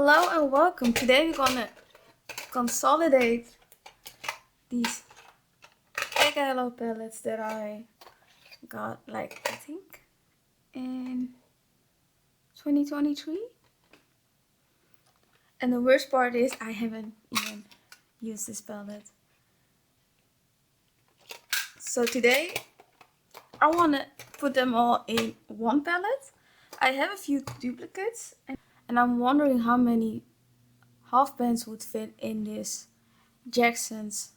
Hello and welcome. Today we're gonna consolidate these Gallo palettes that I got I think in 2023. And the worst part is I haven't even used this palette. So today I wanna put them all in one palette. I have a few duplicates and I'm wondering how many half pans would fit in this Jackson's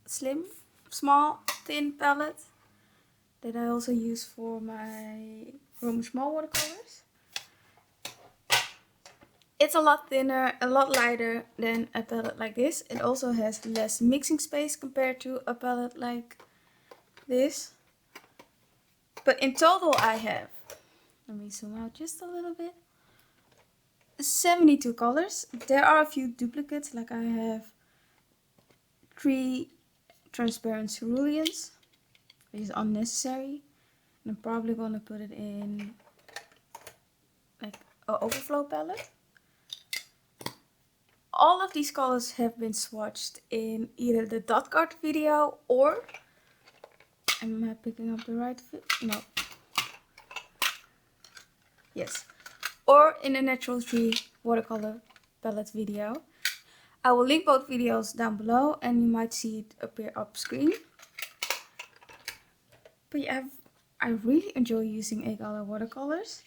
small thin palette that I also use for my Roman small watercolors. It's a lot thinner, a lot lighter than a palette like this. It also has less mixing space compared to a palette like this. But in total I have, let me zoom out just a little bit, 72 colors. There are a few duplicates, like I have 3 transparent ceruleans, which is unnecessary. And I'm probably going to put it in like an overflow palette. All of these colors have been swatched in either the Dotcard video or, am I picking up the right fit? No. Yes. Or in the Naturale watercolor palette video. I will link both videos down below and you might see it appear up screen. But yeah, I really enjoy using Gallo watercolors.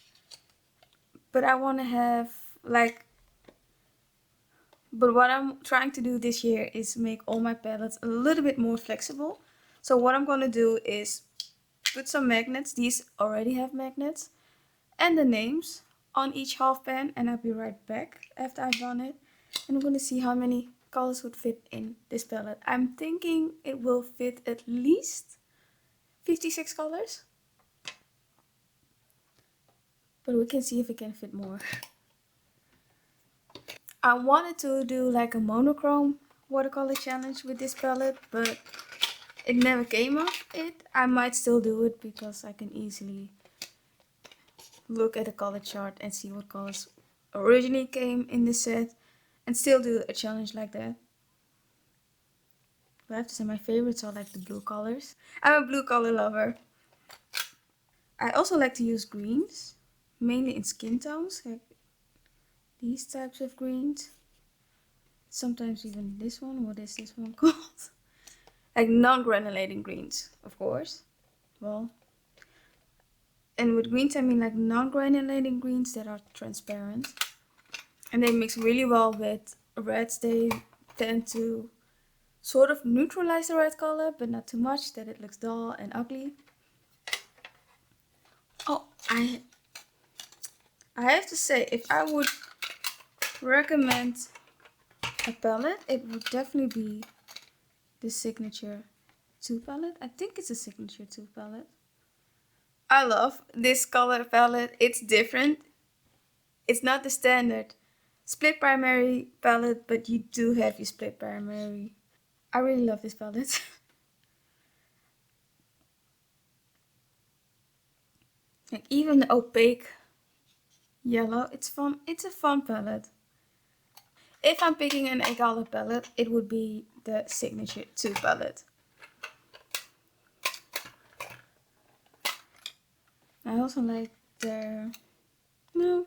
But I want to have but what I'm trying to do this year is make all my palettes a little bit more flexible. So what I'm going to do is put some magnets. These already have magnets. And the names on each half pan. And I'll be right back after I've done it. And I'm going to see how many colors would fit in this palette. I'm thinking it will fit at least 56 colors. But we can see if it can fit more. I wanted to do like a monochrome watercolor challenge with this palette, but it never came of it. I might still do it because I can easily look at the color chart and see what colors originally came in this set and still do a challenge like that. But I have to say my favorites are like the blue colors. I'm a blue color lover. I also like to use greens, mainly in skin tones, like these types of greens. Sometimes even this one. What is this one called? Like non-granulating greens, of course. Well, and with greens I mean like non-granulating greens that are transparent. And they mix really well with reds. They tend to sort of neutralize the red color, but not too much that it looks dull and ugly. Oh, I have to say, if I would recommend a palette, it would definitely be the Signature 2 palette. I think it's a Signature 2 palette. I love this color palette. It's different. It's not the standard split primary palette, but you do have your split primary. I really love this palette. Like even the opaque yellow, it's fun. It's a fun palette. If I'm picking an Gallo palette, it would be the Signature 2 palette. I also like their... No.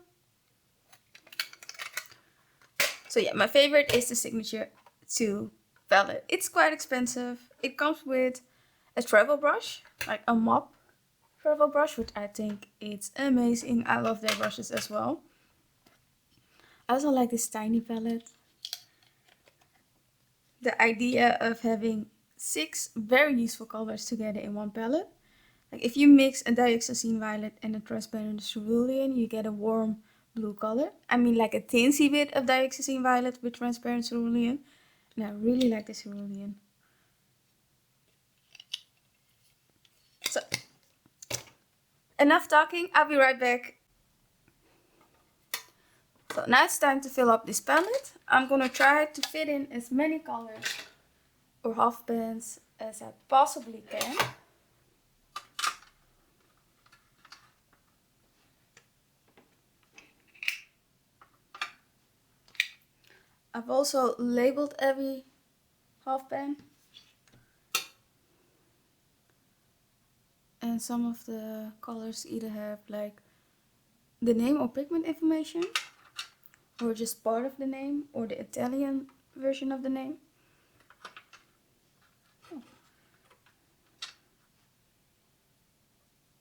So yeah, my favorite is the Signature 2 palette. It's quite expensive. It comes with a travel brush, like a mop travel brush, which I think it's amazing. I love their brushes as well. I also like this tiny palette. The idea of having 6 very useful colors together in one palette. Like if you mix a dioxazine violet and a transparent cerulean, you get a warm blue color. I mean like a teensy bit of dioxazine violet with transparent cerulean. And I really like the cerulean. So, enough talking, I'll be right back. So now it's time to fill up this palette. I'm gonna try to fit in as many colors or half pans as I possibly can. I've also labeled every half pen. And some of the colors either have like the name or pigment information, or just part of the name, or the Italian version of the name. Oh.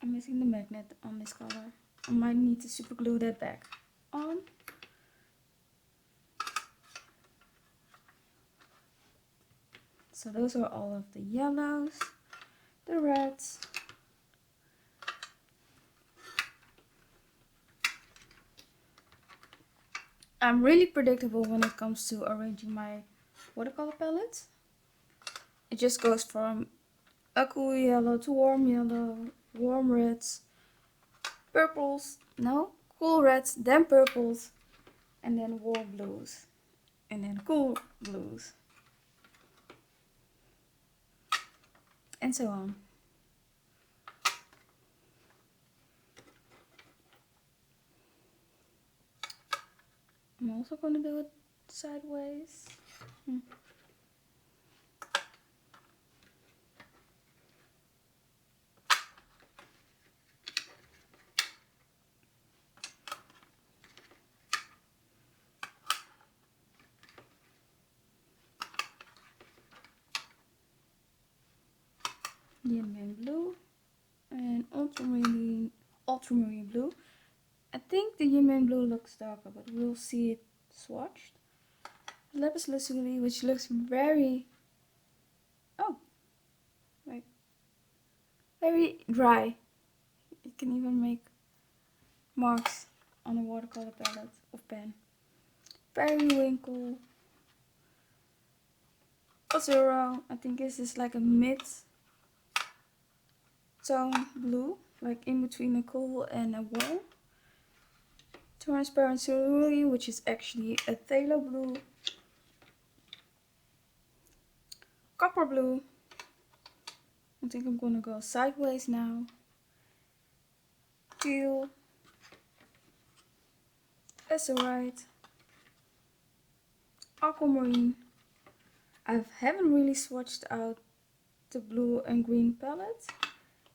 I'm missing the magnet on this color. I might need to super glue that back on. So those are all of the yellows, the reds, I'm really predictable when it comes to arranging my watercolor palettes. It just goes from a cool yellow to warm reds, purples, no, cool reds, then purples, and then warm blues, and then cool blues, and so on. I'm also going to do it sideways. Yin and blue and ultramarine blue. I think the yin blue looks darker, but we'll see it swatched. Lapis lazuli, which looks very very dry. You can even make marks on a watercolor palette or pen. Periwinkle, Azuro. I think this is like a mid tone blue, like in between a cool and a warm. Transparent cerulean, which is actually a phthalo blue. Copper blue. I think I'm gonna go sideways now. Teal. Azurite. Aquamarine. I haven't really swatched out the blue and green palette.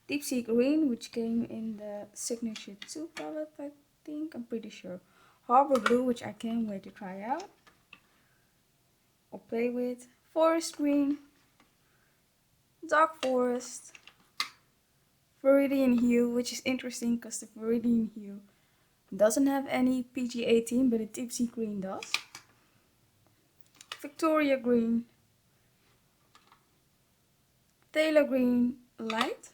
Deep Sea Green, which came in the Signature 2 palette, I think, I'm pretty sure. Harbor Blue, which I can't wait to try out or play with. Forest Green, Dark Forest, Viridian Hue, which is interesting because the Viridian Hue doesn't have any PG-18, but the Deep Sea Green does. Victoria Green, Taylor Green Light,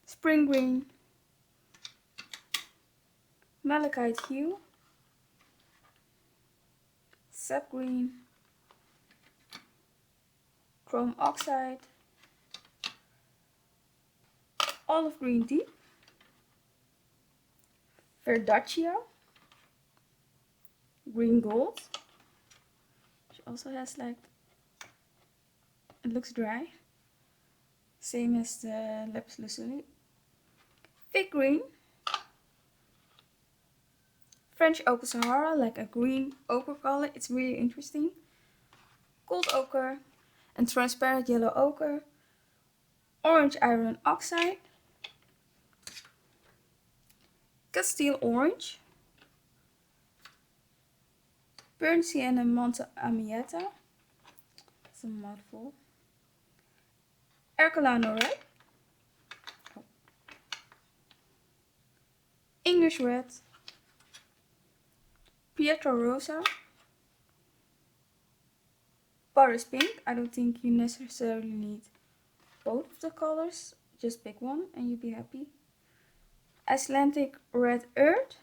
Spring Green, Malachite Hue, Sap Green, Chrome Oxide, Olive Green Deep, Verdaccia, Green Gold, which also has like, it looks dry, same as the Lapis Lazuli. Fig Green, French Ochre Sahara, like a green ochre color, it's really interesting. Gold Ochre and Transparent Yellow Ochre, Orange Iron Oxide, Castile Orange, Burnt Sienna Monte Amietta, it's a mouthful, Ercolano Red, English Red, Pietro Rosa, Paris Pink. I don't think you necessarily need both of the colors, just pick one and you'll be happy. Icelandic Red Earth,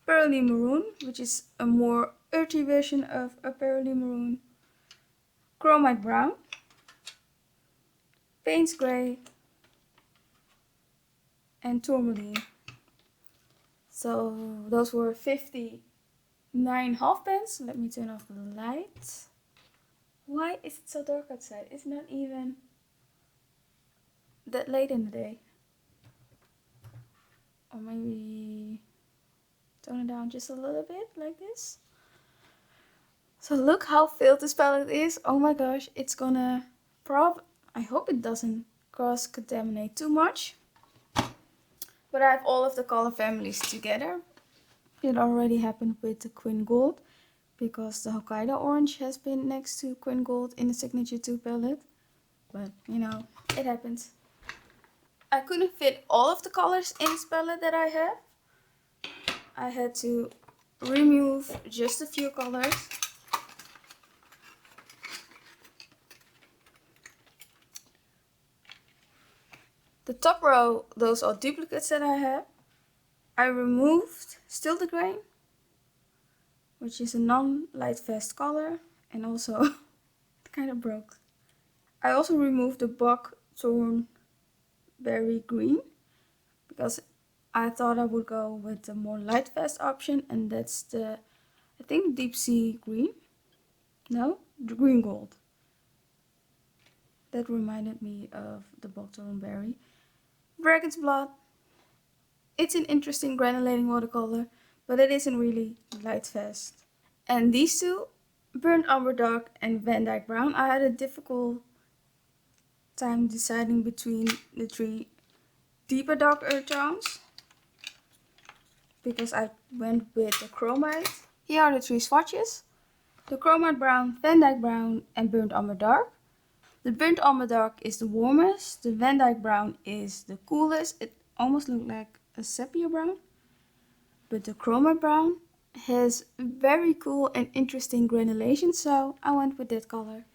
Pearly Maroon, which is a more earthy version of a Pearly Maroon, Chromite Brown, Payne's Grey, and Tourmaline. So those were 59 half pens. Let me turn off the lights. Why is it so dark outside? It's not even that late in the day. or maybe tone it down just a little bit like this. So look how filled this palette is. Oh my gosh, it's gonna I hope it doesn't cross-contaminate too much. But I have all of the color families together. It already happened with the Queen Gold, because the Hokkaido Orange has been next to Queen Gold in the Signature 2 palette. But, you know, it happens. I couldn't fit all of the colors in this palette that I have. I had to remove just a few colors. The top row, those are duplicates that I have. I removed Still the Grain, which is a non-light fast color, and also it kind of broke. I also removed the Buckthorn Berry Green, because I thought I would go with the more light fast option, and that's the, I think, Deep Sea Green. No, the Green Gold. That reminded me of the Buckthorn Berry. Dragon's Blood. It's an interesting granulating watercolor, but it isn't really light fast. And these two, Burnt Umber Dark and Van Dyke Brown, I had a difficult time deciding between the three deeper dark earth tones, because I went with the chromite. Here are the three swatches: the chromite brown, Van Dyke brown, and burnt umber dark. The burnt umber dark is the warmest, the Van Dyke brown is the coolest. It almost looked like a sepia brown. But the chromite brown has very cool and interesting granulation, so I went with that color.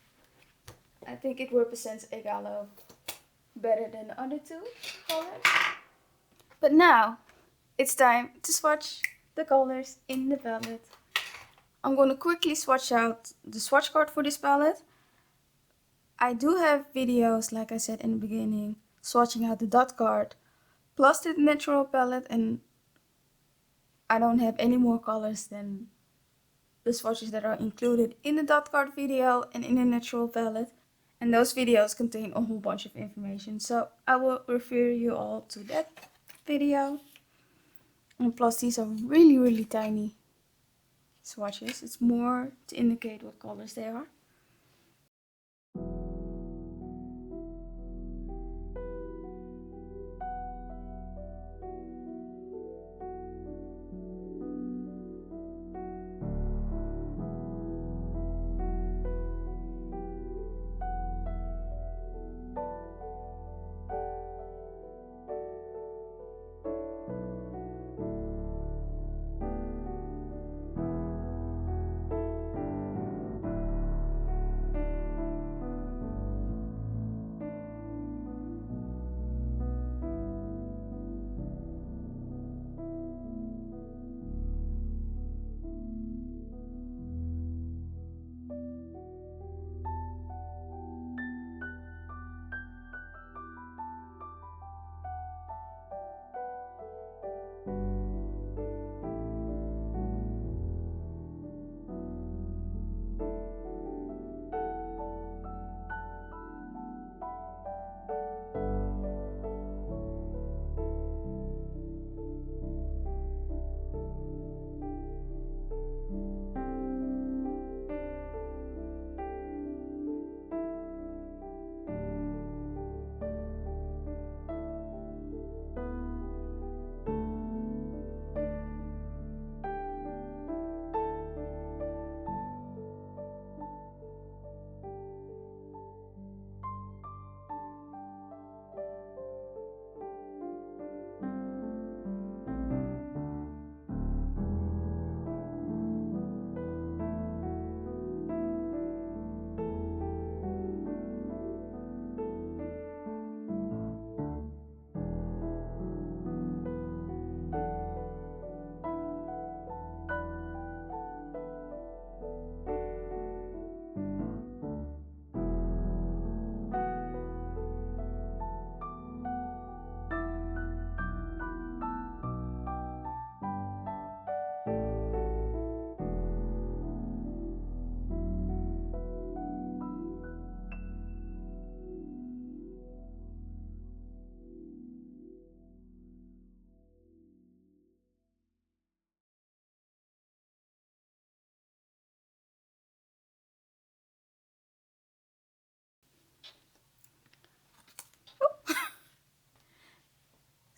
I think it represents a Gallo better than the other two colors. But now it's time to swatch the colors in the palette. I'm going to quickly swatch out the swatch card for this palette. I do have videos, like I said in the beginning, swatching out the Dotcard plus the Naturale palette, and I don't have any more colors than the swatches that are included in the Dotcard video and in the Naturale palette. And those videos contain a whole bunch of information, so I will refer you all to that video. And plus, these are really tiny swatches. It's more to indicate what colors they are.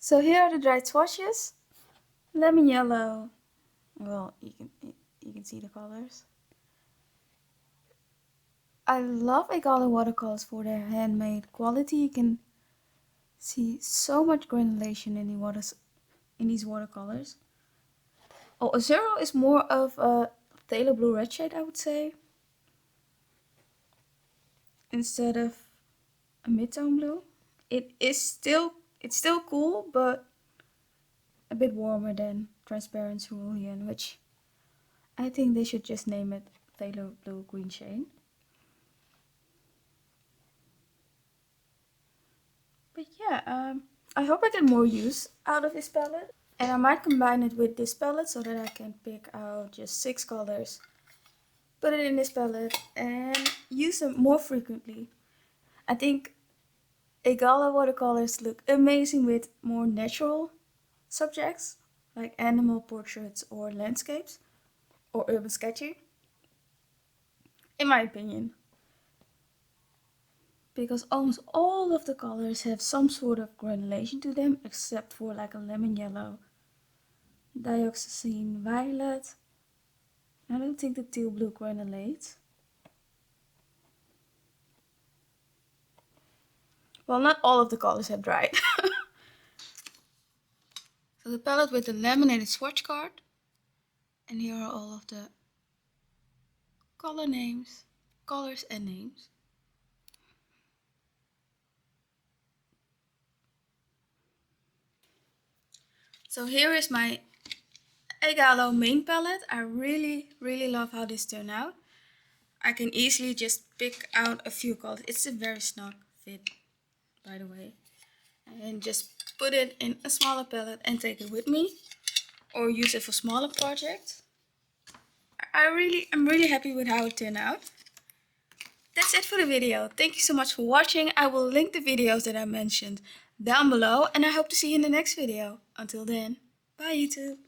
So here are the dried swatches. Lemon yellow. Well, you can see the colors. I love Gallo watercolors for their handmade quality. You can see so much granulation in these watercolors. Oh, a zero is more of a phthalo blue red shade, I would say, instead of a mid-tone blue. It's still cool, but a bit warmer than transparent cerulean, which I think they should just name it phthalo blue green shade. But yeah, I hope I get more use out of this palette. And I might combine it with this palette so that I can pick out just 6 colors, put it in this palette, and use them more frequently. I think Gallo watercolors look amazing with more natural subjects, like animal portraits or landscapes, or urban sketching, in my opinion. Because almost all of the colors have some sort of granulation to them, except for like a lemon yellow, dioxazine violet. I don't think the teal blue granulates. Well, not all of the colors have dried. So the palette with the laminated swatch card. And here are all of the colors and names. So here is my Gallo main palette. I really love how this turned out. I can easily just pick out a few colors. It's a very snug fit, by the way. And just put it in a smaller palette and take it with me, or use it for smaller projects. I'm really happy with how it turned out. That's it for the video. Thank you so much for watching. I will link the videos that I mentioned down below, and I hope to see you in the next video. Until then, bye YouTube.